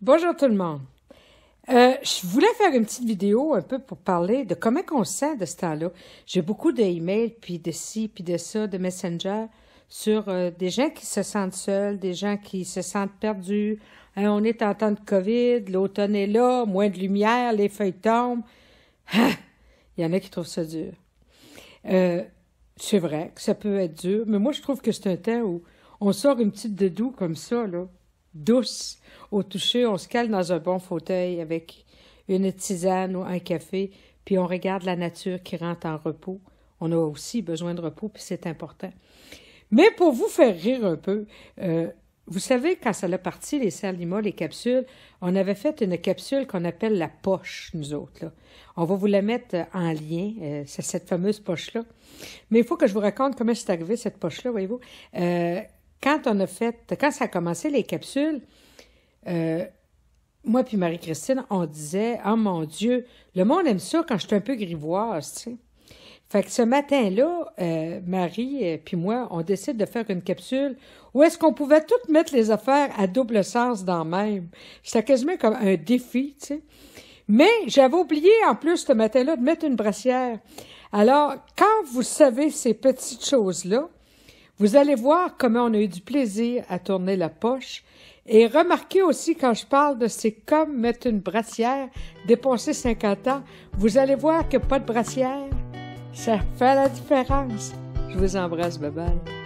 Bonjour tout le monde. Je voulais faire une petite vidéo un peu pour parler de comment on se sent de ce temps-là. J'ai beaucoup d'emails, puis de ci, puis de ça, de Messenger, sur des gens qui se sentent seuls, des gens qui se sentent perdus. Hein, on est en temps de COVID, l'automne est là, moins de lumière, les feuilles tombent. Ah! Il y en a qui trouvent ça dur. C'est vrai que ça peut être dur, mais moi je trouve que c'est un temps où on sort une petite doudou comme ça, là, douce au toucher, on se cale dans un bon fauteuil avec une tisane ou un café, puis on regarde la nature qui rentre en repos. On a aussi besoin de repos, puis c'est important. Mais pour vous faire rire un peu, vous savez, quand ça a parti, les Salima, les capsules, on avait fait une capsule qu'on appelle la poche, nous autres, là. On va vous la mettre en lien, c'est cette fameuse poche-là. Mais il faut que je vous raconte comment c'est arrivé, cette poche-là, voyez-vous. Quand ça a commencé, les capsules, moi puis Marie-Christine, on disait, « Oh mon Dieu, le monde aime ça quand je suis un peu grivoise, tu sais. » Fait que ce matin-là, Marie puis moi, on décide de faire une capsule où est-ce qu'on pouvait toutes mettre les affaires à double sens dans le même. C'était quasiment comme un défi, tu sais. Mais j'avais oublié, en plus, ce matin-là, de mettre une brassière. Alors, quand vous savez ces petites choses-là, vous allez voir comment on a eu du plaisir à tourner la poche. Et remarquez aussi, quand je parle de c'est comme mettre une brassière, dépasser 50 ans, vous allez voir que pas de brassière, ça fait la différence. Je vous embrasse, bye bye.